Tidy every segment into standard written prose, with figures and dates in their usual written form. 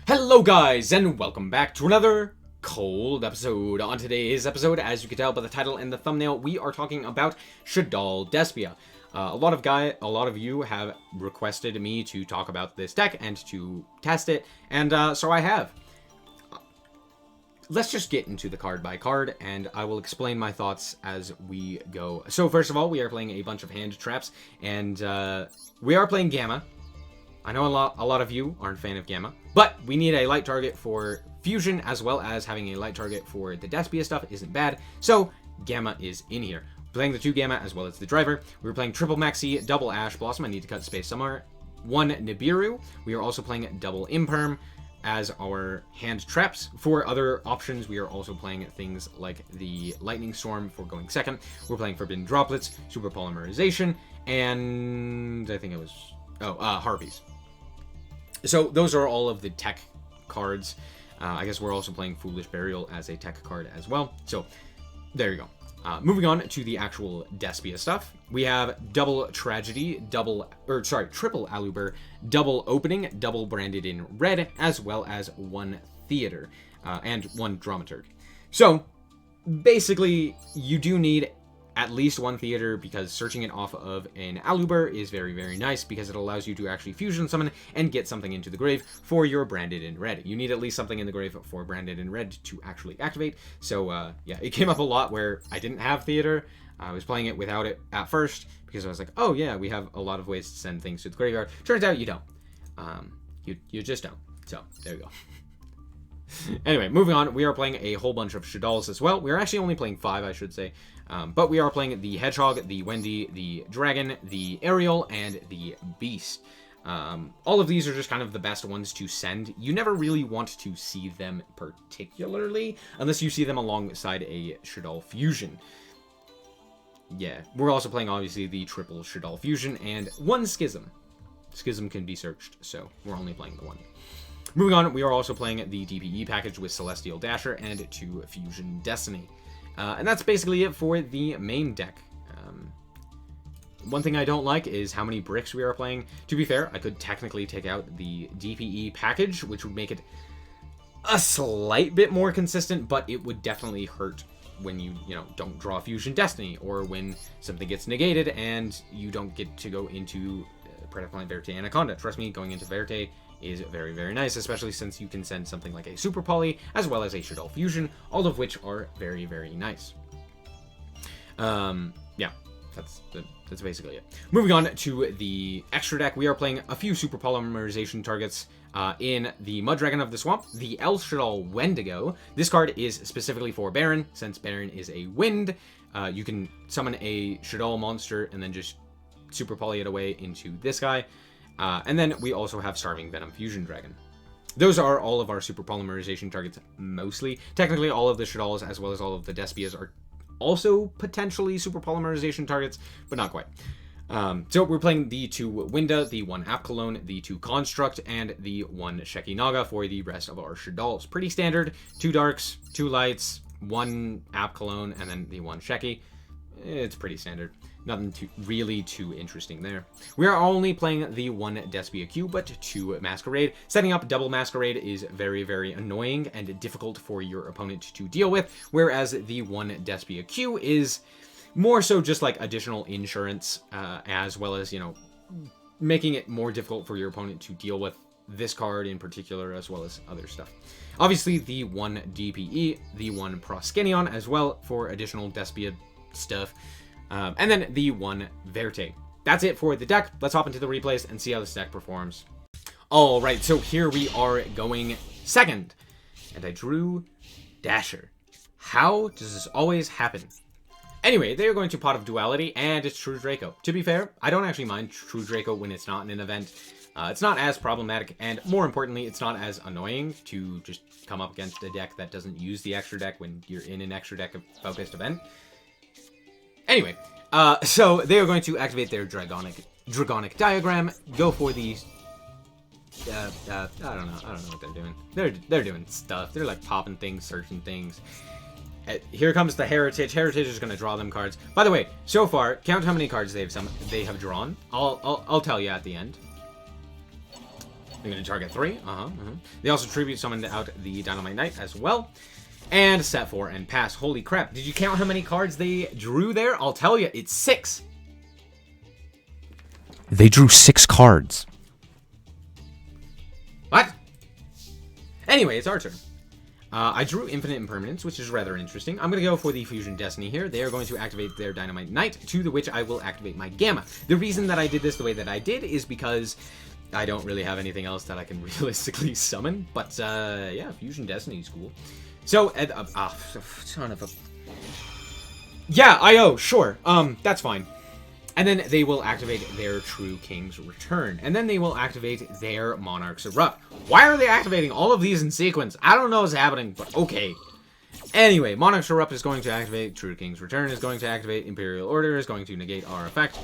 Hello guys, and welcome back to another cold episode. On today's episode, as you can tell by the title and the thumbnail, we are talking about Shaddoll Despia. A lot of you have requested me to talk about this deck and to test it, and so I have. Let's just get into the card by card, and I will explain my thoughts as we go. So first of all, we are playing a bunch of hand traps, and we are playing Gamma. I know a lot of you aren't a fan of Gamma, but we need a light target for Fusion, as well as having a light target for the Despia stuff isn't bad, so Gamma is in here. Playing the 2 Gamma as well as the driver. We're playing triple Maxi, double Ash Blossom, I need to cut space somewhere, 1 Nibiru. We are also playing double Imperm as our hand traps. For other options, we are also playing things like the Lightning Storm for going second. We're playing Forbidden Droplets, Super Polymerization, and I think it was... Harpies. So those are all of the tech cards. I guess we're also playing Foolish Burial as a tech card as well. So there you go. Moving on to the actual Despia stuff. We have double Tragedy, triple Aluber, double Opening, double branded in red, as well as 1 Theater, and 1 Dramaturg. So basically, you do need at least 1 Theater, because searching it off of an Aluber is very, very nice, because it allows you to actually fusion summon and get something into the grave for your branded in red. You need at least something in the grave for branded in red to actually activate. So yeah, it came up a lot where I didn't have Theater. I was playing it without it at first, because I was like, oh yeah, we have a lot of ways to send things to the graveyard. Turns out you don't. You just don't. So there you go. Anyway, moving on, we are playing a whole bunch of Shaddolls as well. We are actually only playing 5, I should say. But we are playing the Hedgehog, the Wendy, the Dragon, the Ariel, and the Beast. All of these are just kind of the best ones to send. You never really want to see them particularly, unless you see them alongside a Shaddoll Fusion. Yeah, we're also playing, obviously, the triple Shaddoll Fusion, and 1 Schism. Schism can be searched, so we're only playing the 1. Moving on, we are also playing the DPE package with Celestial Dasher and 2 Fusion Destiny. And that's basically it for the main deck. One thing I don't like is how many bricks we are playing. To be fair, I could technically take out the DPE package, which would make it a slight bit more consistent, but it would definitely hurt when you don't draw Fusion Destiny, or when something gets negated and you don't get to go into Predaplant Verte Anaconda. Trust me, going into Verte is very, very nice, especially since you can send something like a Super Poly as well as a Shaddoll Fusion, all of which are very, very nice. Yeah, that's basically it. Moving on to the extra deck, we are playing a few Super Polymerization targets in the Mud Dragon of the Swamp, the El Shaddoll Wendigo. This card is specifically for Baron, since Baron is a wind. You can summon a Shaddoll monster and then just Super Poly it away into this guy. And then we also have Starving Venom Fusion Dragon. Those are all of our Super Polymerization targets, mostly. Technically, all of the Shaddolls, as well as all of the Despias, are also potentially Super Polymerization targets, but not quite. So we're playing the 2 Winda, the 1 Apkalone, the 2 Construct, and the 1 Sheki Naga for the rest of our Shaddolls. Pretty standard. 2 Darks, 2 Lights, 1 Apkalone, and then the 1 Sheki. It's pretty standard. Nothing really too interesting there. We are only playing the 1 Despia Q, but 2 Masquerade. Setting up double Masquerade is very, very annoying and difficult for your opponent to deal with, whereas the 1 Despia Q is more so just like additional insurance, as well as, making it more difficult for your opponent to deal with this card in particular, as well as other stuff. Obviously, the 1 DPE, the 1 Proskenion as well for additional Despia stuff. And then the 1 Verte. That's it for the deck. Let's hop into the replays and see how this deck performs. Alright, so here we are going second. And I drew Dasher. How does this always happen? Anyway, they are going to Pot of Duality, and it's True Draco. To be fair, I don't actually mind True Draco when it's not in an event. It's not as problematic, and more importantly, it's not as annoying to just come up against a deck that doesn't use the extra deck when you're in an extra deck focused event. Anyway, so they are going to activate their Dragonic Diagram, go for the... I don't know what they're doing. They're doing stuff. They're like popping things, searching things. Here comes the Heritage. Heritage is going to draw them cards. By the way, so far, count how many cards they have drawn. I'll tell you at the end. They're going to target 3. They also tribute summoned out the Dynamite Knight as well. And set 4 and pass. Holy crap. Did you count how many cards they drew there? I'll tell you, it's 6. They drew 6 cards. What? Anyway, it's our turn. I drew Infinite Impermanence, which is rather interesting. I'm going to go for the Fusion Destiny here. They are going to activate their Dynamite Knight, to the which I will activate my Gamma. The reason that I did this the way that I did is because I don't really have anything else that I can realistically summon. But, yeah, Fusion Destiny is cool. So, son of a... Yeah, I.O., sure. That's fine. And then they will activate their True King's Return. And then they will activate their Monarch's Erupt. Why are they activating all of these in sequence? I don't know what's happening, but okay. Anyway, Monarch's Erupt is going to activate, True King's Return is going to activate, Imperial Order is going to negate our effect,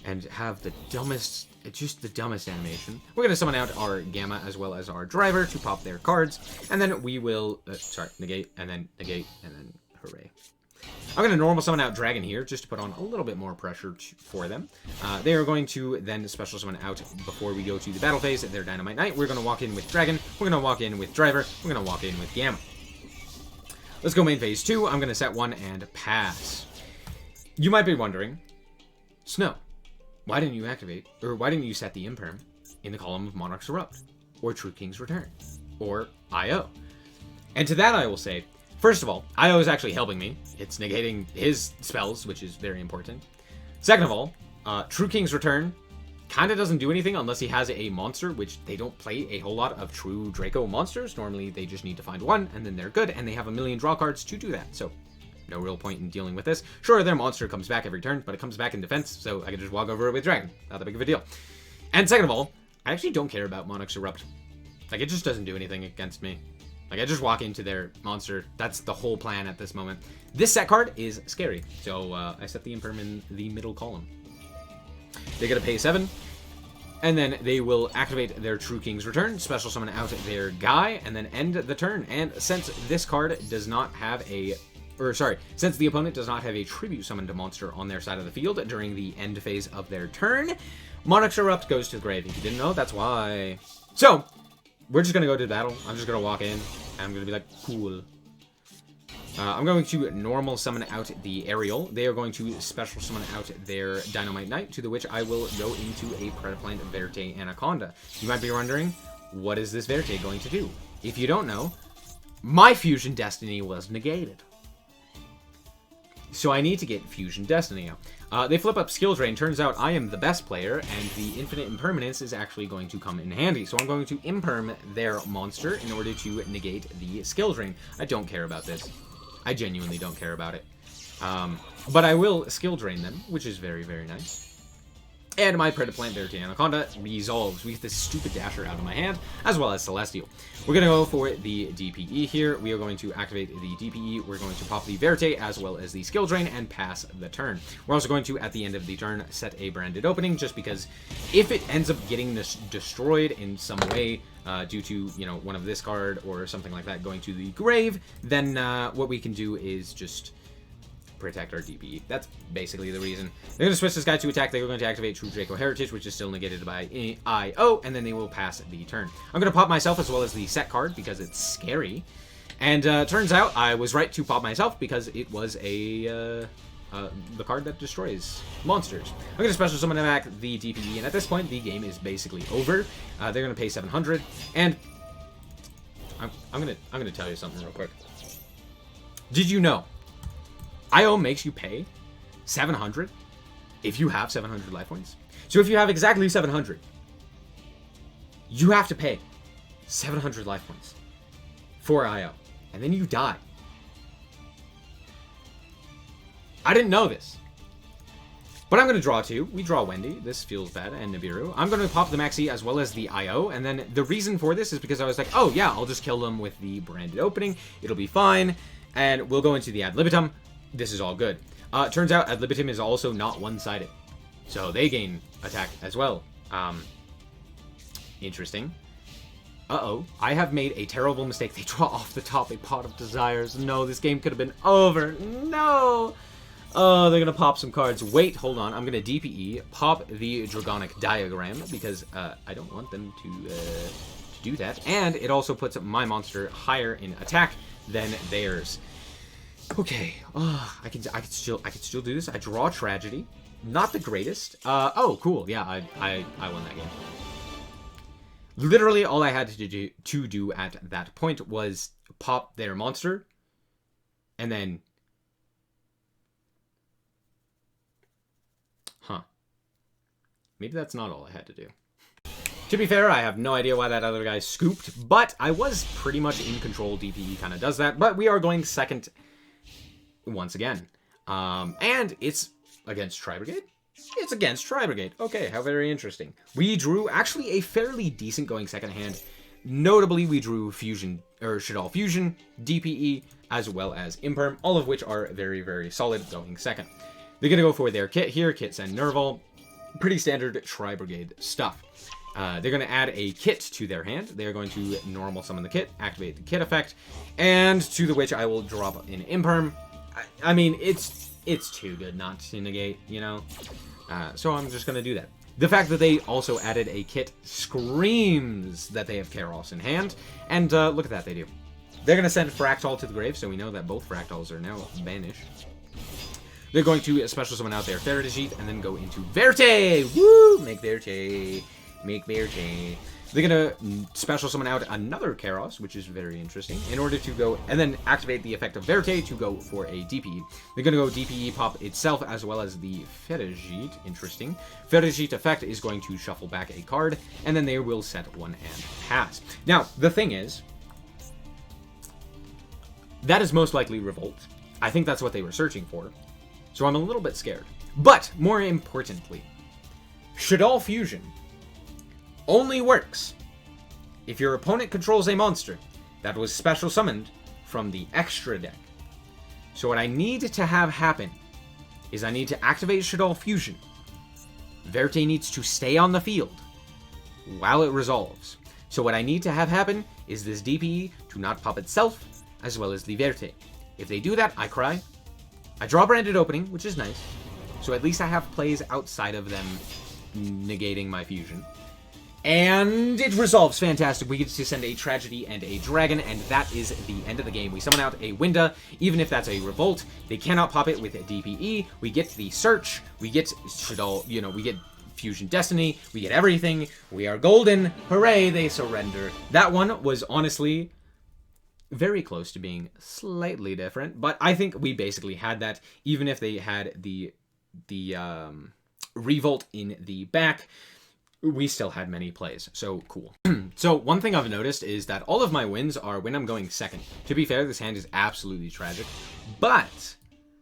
and have the dumbest, just the dumbest animation. We're going to summon out our Gamma as well as our Driver to pop their cards. And then we will, negate, and then hooray. I'm going to normal summon out Dragon here, just to put on a little bit more pressure for them. They are going to then special summon out, before we go to the battle phase, their Dynamite Knight. We're going to walk in with Dragon, we're going to walk in with Driver, we're going to walk in with Gamma. Let's go main phase 2, I'm going to set 1 and pass. You might be wondering, Snow, why didn't you activate, or why didn't you set the Imperm in the column of Monarch's Erupt, or True King's Return, or I.O.? And to that I will say, first of all, I.O. is actually helping me. It's negating his spells, which is very important. Second of all, True King's Return kind of doesn't do anything unless he has a monster, which they don't play a whole lot of true Draco monsters. Normally, they just need to find one, and then they're good, and they have a million draw cards to do that. So, no real point in dealing with this. Sure, their monster comes back every turn, but it comes back in defense, so I can just walk over it with Dragon. Not that big of a deal. And second of all, I actually don't care about Monarch's Erupt. Like, it just doesn't do anything against me. Like, I just walk into their monster. That's the whole plan at this moment. This set card is scary, so I set the Imperm in the middle column. They get to pay 7, and then they will activate their True King's Return, special summon out their Guy, and then end the turn. And since this card does not have a... since the opponent does not have a tribute summoned monster on their side of the field during the end phase of their turn, Monarch's Erupt goes to the grave. If you didn't know, that's why. So, we're just going to go to battle. I'm just going to walk in, and I'm going to be like, cool. I'm going to normal summon out the Aerial. They are going to special summon out their Dynamite Knight, to the which I will go into a Predaplant Verte Anaconda. You might be wondering, what is this Verte going to do? If you don't know, my Fusion Destiny was negated. So I need to get Fusion Destiny out. They flip up Skill Drain. Turns out I am the best player, and the Infinite Impermanence is actually going to come in handy. So I'm going to Imperm their monster in order to negate the Skill Drain. I don't care about this. I genuinely don't care about it. But I will Skill Drain them, which is very, very nice. And my Predaplant Verte Anaconda resolves. We get this stupid Dasher out of my hand, as well as Celestial. We're going to go for the DPE here. We are going to activate the DPE. We're going to pop the Verte, as well as the Skill Drain, and pass the turn. We're also going to, at the end of the turn, set a Branded Opening, just because if it ends up getting destroyed in some way, due to, you know, one of this card or something like that going to the grave, then what we can do is just protect our DPE. That's basically the reason. They're going to switch this guy to attack. They're going to activate True Draco Heritage, which is still negated by I.O., and then they will pass the turn. I'm going to pop myself as well as the set card because it's scary. And turns out I was right to pop myself because it was the card that destroys monsters. I'm going to special summon back the DPE, and at this point, the game is basically over. They're going to pay 700, and I'm going to tell you something real quick. Did you know I.O. makes you pay 700 if you have 700 life points? So if you have exactly 700, you have to pay 700 life points for I.O. and then you die. I didn't know this. But I'm going to draw 2. We draw Wendy. This feels bad. And Nibiru. I'm going to pop the Maxi as well as the I.O. And then the reason for this is because I was like, oh yeah, I'll just kill them with the Branded Opening. It'll be fine. And we'll go into the Ad Libitum. This is all good. Turns out Ad Libitum is also not one-sided. So they gain attack as well. Interesting. Uh-oh. I have made a terrible mistake. They draw off the top a Pot of Desires. No, this game could have been over. No! Oh, they're gonna pop some cards. Wait, hold on. I'm gonna DPE, pop the Dragonic Diagram, because I don't want them to do that. And it also puts my monster higher in attack than theirs. Okay. I can still do this. I draw Tragedy. Not the greatest. Oh, cool. Yeah, I won that game. Literally, all I had to do at that point was pop their monster, and then... Huh. Maybe that's not all I had to do. To be fair, I have no idea why that other guy scooped, but I was pretty much in control. DPE kind of does that, but we are going second once again. And it's against Tri-Brigade? It's against Tri-Brigade. Okay, how very interesting. We drew actually a fairly decent going second hand. Notably, we drew Fusion, or Shaddoll Fusion, DPE, as well as Imperm, all of which are very, very solid going second. They're going to go for their kit here, Kit and Nerval. Pretty standard Tri-Brigade stuff. They're going to add a kit to their hand. They're going to normal summon the kit, activate the kit effect, and to the which I will drop in Imperm. I mean, it's too good not to negate, you know? So I'm just going to do that. The fact that they also added a kit screams that they have Kairos in hand, and look at that, they do. They're going to send Fractal to the grave, so we know that both Fractals are now banished. They're going to special summon out their Faradajit, and then go into Verte! Woo! Make Verte. Make Verte. They're going to special summon out another Kairos, which is very interesting, in order to go, and then activate the effect of Verte to go for a DPE. They're going to go DPE pop itself as well as the Faradajit. Interesting. Faradajit effect is going to shuffle back a card, and then they will set one and pass. Now, the thing is, that is most likely Revolt. I think that's what they were searching for. So I'm a little bit scared. But, more importantly, Shaddoll Fusion only works if your opponent controls a monster that was special summoned from the extra deck. So what I need to have happen is I need to activate Shaddoll Fusion. Verte needs to stay on the field while it resolves. So what I need to have happen is this DPE to not pop itself, as well as the Verte. If they do that, I cry. I draw Branded Opening, which is nice. So at least I have plays outside of them negating my fusion. And it resolves. Fantastic. We get to send a Tragedy and a Dragon, and that is the end of the game. We summon out a Winda, even if that's a Revolt. They cannot pop it with a DPE. We get the Search. We get Shaddoll, you know, we get Fusion Destiny. We get everything. We are golden. Hooray, they surrender. That one was honestly very close to being slightly different, but I think we basically had that, even if they had the Revolt in the back. We still had many plays, so cool. So one thing I've noticed is that all of my wins are when I'm going second. To be fair, this hand is absolutely tragic, but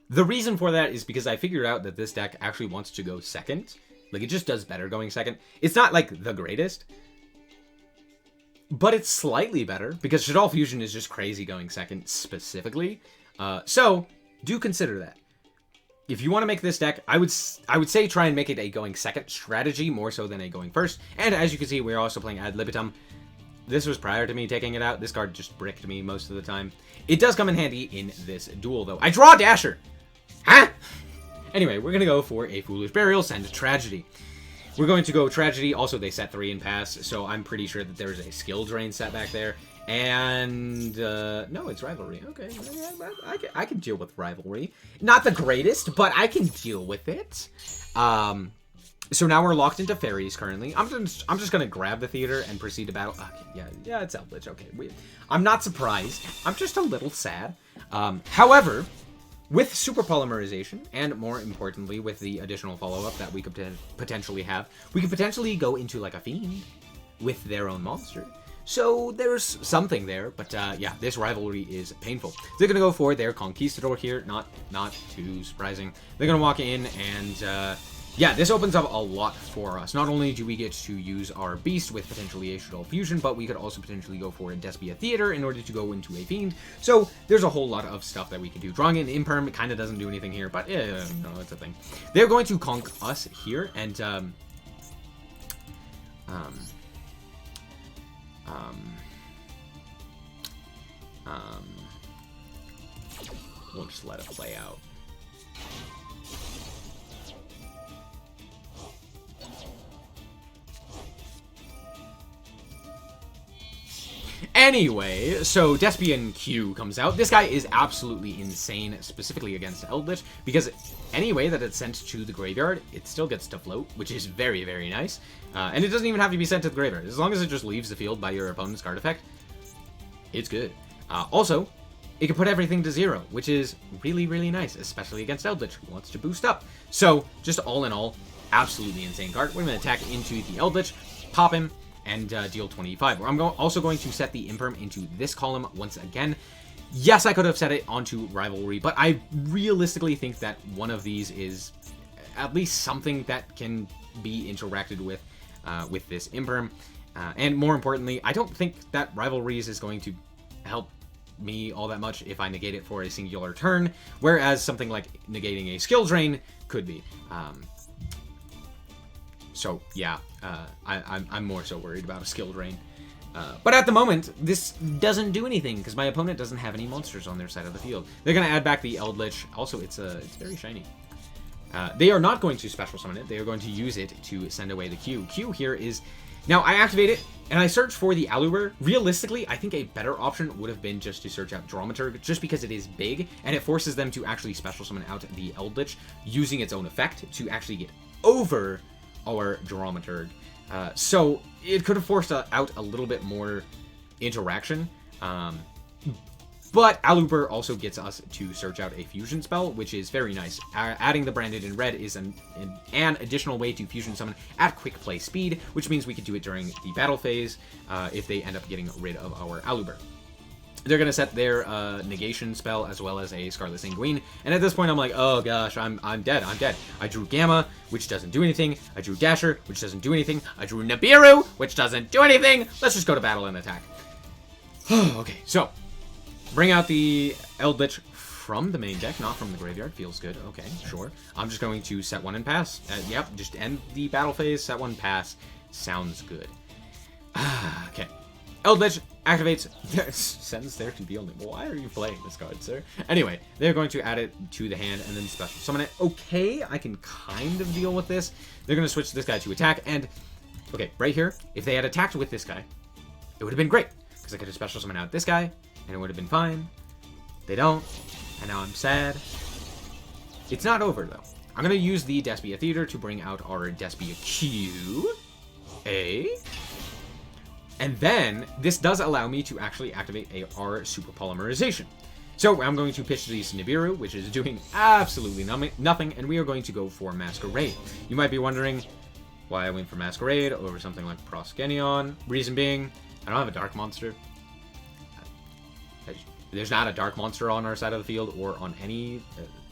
the reason for that is because I figured out that this deck actually wants to go second. Like, it just does better going second. It's not, like, the greatest, but it's slightly better, because Shaddoll Fusion is just crazy going second, specifically. So, do consider that. If you want to make this deck, I would say try and make it a going second strategy, more so than a going first. And as you can see, we're also playing Ad Libitum. This was prior to me taking it out. This card just bricked me most of the time. It does come in handy in this duel, though. I draw Dasher! Huh? Anyway, we're going to go for a Foolish Burial, send Tragedy. We're going to go Tragedy. Also, they set 3 and pass, so I'm pretty sure that there's a skill drain set back there. And, no, it's Rivalry. Okay, I can deal with Rivalry. Not the greatest, but I can deal with it. So now we're locked into Fairies currently. I'm just going to grab the Theater and proceed to battle. Okay, yeah, it's Eldritch. Okay, I'm not surprised. I'm just a little sad. However, with Super Polymerization, and more importantly, with the additional follow-up that we could potentially have, we could potentially go into, like, a Fiend with their own monster. So there's something there, but yeah, this Rivalry is painful. They're going to go for their Conquistador here, not too surprising. They're going to walk in, and yeah, this opens up a lot for us. Not only do we get to use our Beast with potentially a Shaddoll Fusion, but we could also potentially go for a Despia Theater in order to go into a Fiend. So there's a whole lot of stuff that we can do. Drawing an Imperm, it kind of doesn't do anything here, but yeah, no, it's a thing. They're going to conk us here, and we'll just let it play out. Anyway, so Despian Q comes out. This guy is absolutely insane, specifically against Eldritch, because any way that it's sent to the graveyard, it still gets to float, which is very, very nice. And it doesn't even have to be sent to the graveyard. As long as it just leaves the field by your opponent's card effect, it's good. Also, it can put everything to 0, which is really, really nice, especially against Eldritch, who wants to boost up. So, just all in all, absolutely insane card. We're going to attack into the Eldritch, pop him, and deal 25. I'm also going to set the Imperm into this column once again. Yes, I could have set it onto Rivalry, but I realistically think that one of these is at least something that can be interacted with this Imperm. And more importantly, I don't think that Rivalries is going to help me all that much if I negate it for a singular turn, whereas something like negating a skill drain could be. So yeah, I'm more so worried about a skill drain. But at the moment, this doesn't do anything because my opponent doesn't have any monsters on their side of the field. They're going to add back the Eldritch. Also, it's very shiny. They are not going to special summon it. They are going to use it to send away the Q. Q here is... Now, I activate it, and I search for the Aluber. Realistically, I think a better option would have been just to search out Dramaturg, just because it is big, and it forces them to actually special summon out the Eldritch, using its own effect to actually get over our Dramaturg. So it could have forced out a little bit more interaction. But Aluber also gets us to search out a fusion spell, which is very nice. Adding the branded in red is an additional way to fusion summon at quick play speed, which means we could do it during the battle phase if they end up getting rid of our Aluber. They're going to set their negation spell as well as a Scarlet Sanguine. And at this point, I'm like, oh gosh, I'm dead. I'm dead. I drew Gamma, which doesn't do anything. I drew Dasher, which doesn't do anything. I drew Nibiru, which doesn't do anything. Let's just go to battle and attack. Okay, so bring out the Eldritch from the main deck, not from the graveyard. Feels good. Okay, sure. I'm just going to set one and pass. Yep, just end the battle phase, set one, pass. Sounds good. Okay. Eldritch activates. Sentence there can be only. Why are you playing this card, sir? Anyway, they're going to add it to the hand and then special summon it. Okay, I can kind of deal with this. They're going to switch this guy to attack. And, okay, right here, if they had attacked with this guy, it would have been great. Because I could have special summoned out this guy, and it would have been fine. They don't, and now I'm sad. It's not over, though. I'm going to use the Despia Theater to bring out our Despia Q. And then, this does allow me to actually activate our Super Polymerization. So, I'm going to pitch these Nibiru, which is doing absolutely nothing, and we are going to go for Masquerade. You might be wondering why I went for Masquerade over something like Proskenion. Reason being, I don't have a Dark Monster. There's not a Dark Monster on our side of the field or on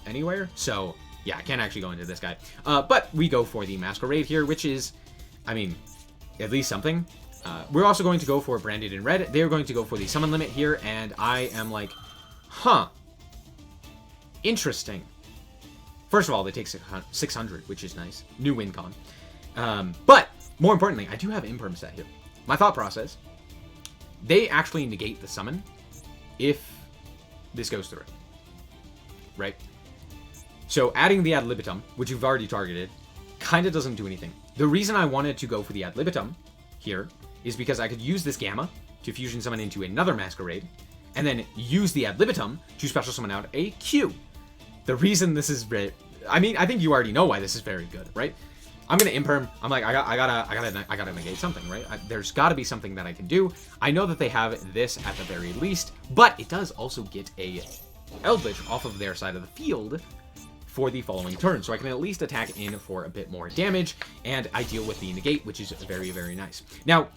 anywhere. So, yeah, I can't actually go into this guy. But we go for the Masquerade here, which is, I mean, at least something. We're also going to go for Branded in red. They're going to go for the summon limit here, and I am like, huh. Interesting. First of all, they take 600, which is nice. New win con. But, more importantly, I do have Imperm set here. My thought process, they actually negate the summon if this goes through. Right? So, adding the Ad Libitum, which you've already targeted, kind of doesn't do anything. The reason I wanted to go for the Ad Libitum here is because I could use this Gamma to fusion summon into another Masquerade, and then use the Ad Libitum to special summon out a Q. The reason this is I mean, I think you already know why this is very good, right? I'm gonna Imperm. I'm like, I gotta negate something, right? There's gotta be something that I can do. I know that they have this at the very least, but it does also get a Eldritch off of their side of the field for the following turn, so I can at least attack in for a bit more damage, and I deal with the negate, which is very, very nice. Now,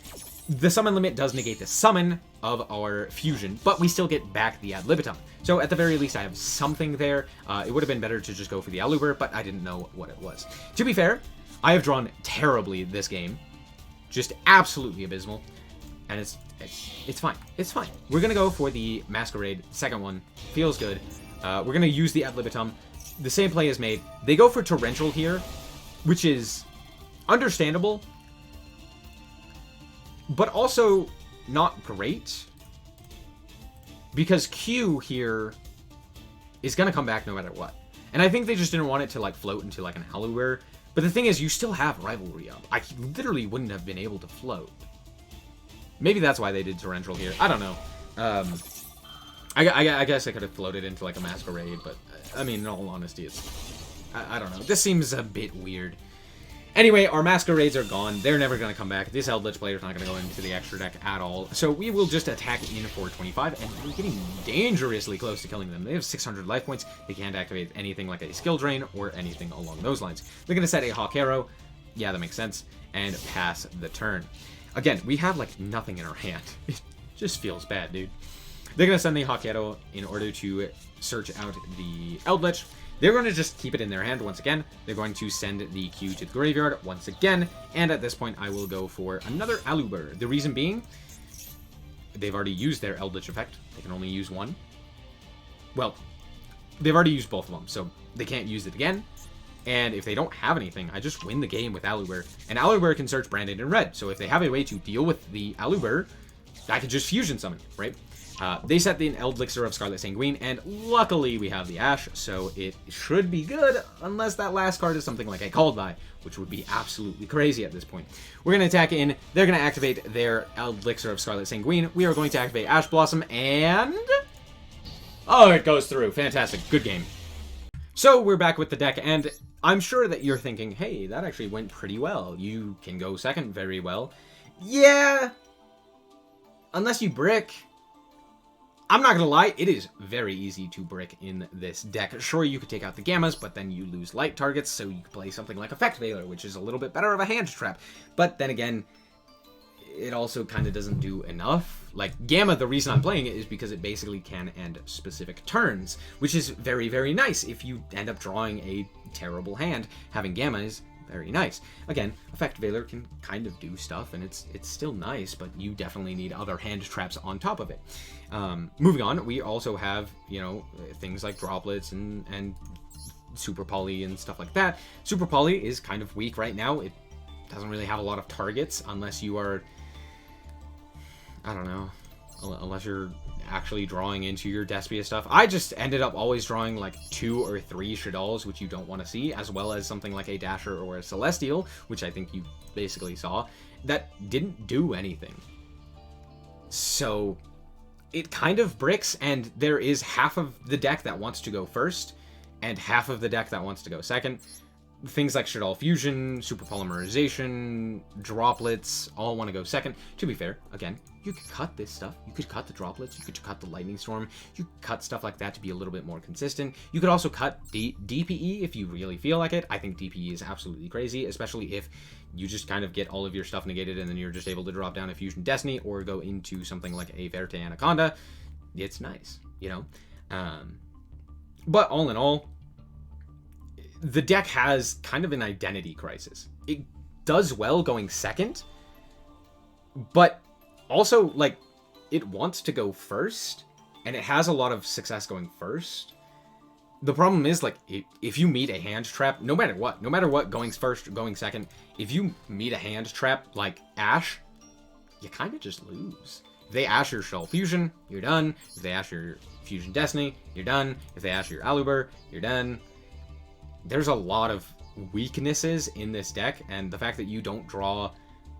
the summon limit does negate the summon of our fusion, but we still get back the Ad Libitum. So at the very least, I have something there. It would have been better to just go for the Aluber, but I didn't know what it was. To be fair, I have drawn terribly this game. Just absolutely abysmal. And it's fine. It's fine. We're going to go for the Masquerade. Second one. Feels good. We're going to use the Ad Libitum. The same play is made. They go for Torrential here, which is understandable, but also not great, because Q here is going to come back no matter what. And I think they just didn't want it to like float into like an Aluber. But the thing is, you still have Rivalry up. I literally wouldn't have been able to float. Maybe that's why they did Torrential here. I don't know. I guess I could have floated into like a Masquerade, but I mean, in all honesty, I don't know. This seems a bit weird. Anyway, our Masquerades are gone. They're never going to come back. This Eldritch player's not going to go into the extra deck at all. So we will just attack in 425, and we're getting dangerously close to killing them. They have 600 life points. They can't activate anything like a skill drain or anything along those lines. They're going to set a Hawk Arrow. Yeah, that makes sense. And pass the turn. Again, we have like nothing in our hand. It just feels bad, dude. They're going to send the Hawk Arrow in order to search out the Eldritch. They're going to just keep it in their hand once again. They're going to send the Q to the graveyard once again. And at this point, I will go for another Aluber. The reason being, they've already used their Eldritch effect. They can only use one. Well, they've already used both of them, so they can't use it again. And if they don't have anything, I just win the game with Aluber. And Aluber can search Branded in red. So if they have a way to deal with the Aluber, I could just fusion summon, right? They set the Elixir of Scarlet Sanguine, and luckily we have the Ash, so it should be good, unless that last card is something like a Called By, which would be absolutely crazy at this point. We're going to attack in, they're going to activate their Elixir of Scarlet Sanguine, we are going to activate Ash Blossom, and... oh, it goes through. Fantastic. Good game. So we're back with the deck, and I'm sure that you're thinking, hey, that actually went pretty well. You can go second very well. Yeah, unless you brick. I'm not going to lie, it is very easy to brick in this deck. Sure, you could take out the Gammas, but then you lose light targets, so you could play something like Effect Veiler, which is a little bit better of a hand trap. But then again, it also kind of doesn't do enough. Like, Gamma, the reason I'm playing it is because it basically can end specific turns, which is very, very nice. If you end up drawing a terrible hand, having Gamma is very nice. Again, Effect Veiler can kind of do stuff, and it's still nice, but you definitely need other hand traps on top of it. Moving on, we also have, you know, things like Droplets and Super Poly and stuff like that. Super Poly is kind of weak right now. It doesn't really have a lot of targets unless you are, I don't know, unless you're actually drawing into your Despia stuff. I just ended up always drawing like 2 or 3 Shaddolls, which you don't want to see, as well as something like a Dasher or a Celestial, which I think you basically saw, that didn't do anything. So it kind of bricks, and there is half of the deck that wants to go first, and half of the deck that wants to go second. Things like Shaddoll Fusion, Super Polymerization, Droplets, all want to go second. To be fair, again, you could cut this stuff. You could cut the Droplets, you could cut the Lightning Storm, you could cut stuff like that to be a little bit more consistent. You could also cut DPE if you really feel like it. I think DPE is absolutely crazy, especially if you just kind of get all of your stuff negated and then you're just able to drop down a Fusion Destiny or go into something like a Verte Anaconda. It's nice, you know? But all in all, the deck has kind of an identity crisis. It does well going second, but also, like, it wants to go first, and it has a lot of success going first. The problem is, like, if you meet a hand trap, no matter what, going first or going second, if you meet a hand trap like Ash, you kind of just lose. If they Ash your Shell Fusion, you're done. If they Ash your Fusion Destiny, you're done. If they Ash your Aluber, you're done. There's a lot of weaknesses in this deck, and the fact that you don't draw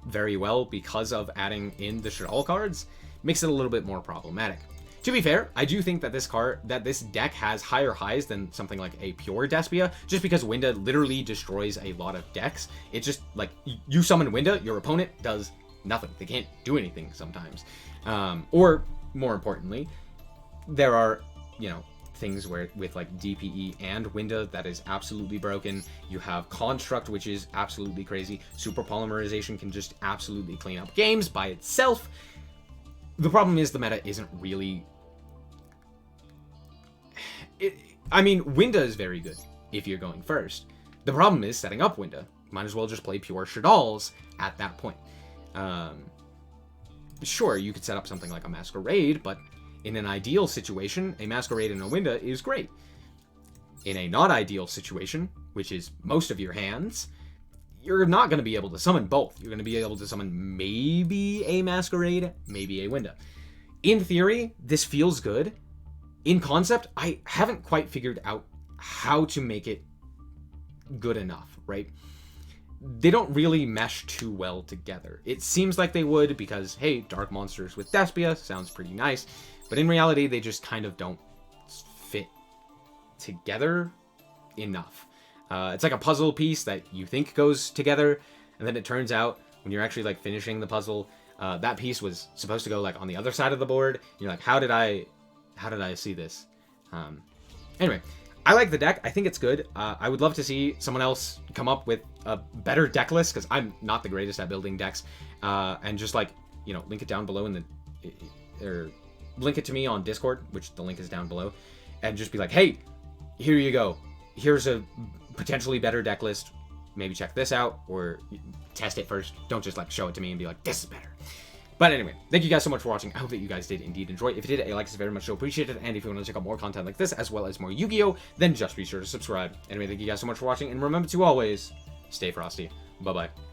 very well because of adding in the Shaddoll cards makes it a little bit more problematic. To be fair, I do think that this deck has higher highs than something like a pure Despia, just because Winda literally destroys a lot of decks. It's just like, you summon Winda, your opponent does nothing. They can't do anything sometimes. Or, more importantly, there are, you know, things where with like DPE and Winda that is absolutely broken. You have Construct, which is absolutely crazy. Super Polymerization can just absolutely clean up games by itself. The problem is the meta isn't really... I mean, Winda is very good if you're going first. The problem is setting up Winda. Might as well just play pure Shaddolls at that point. Sure, you could set up something like a Masquerade, but in an ideal situation, a Masquerade and a Winda is great. In a not ideal situation, which is most of your hands, you're not going to be able to summon both. You're going to be able to summon maybe a Masquerade, maybe a Winda. In theory, this feels good. In concept, I haven't quite figured out how to make it good enough, right? they don't really mesh too well together. It seems like they would because, hey, Dark Monsters with Despia sounds pretty nice, but in reality, they just kind of don't fit together enough. It's like a puzzle piece that you think goes together, and then it turns out when you're actually like finishing the puzzle, that piece was supposed to go like on the other side of the board. And you're like, how did I see this? Anyway, I like the deck. I think it's good. I would love to see someone else come up with a better deck list, because I'm not the greatest at building decks. And just like, you know, link it down below or link it to me on Discord, which the link is down below, and just be like, hey, here you go. Here's a potentially better deck list. Maybe check this out, or test it first. Don't just like show it to me and be like, this is better. But anyway, thank you guys so much for watching. I hope that you guys did indeed enjoy. If you did, a like is very much so appreciated. And if you want to check out more content like this, as well as more Yu-Gi-Oh!, then just be sure to subscribe. Anyway, thank you guys so much for watching. And remember to always stay frosty. Bye-bye.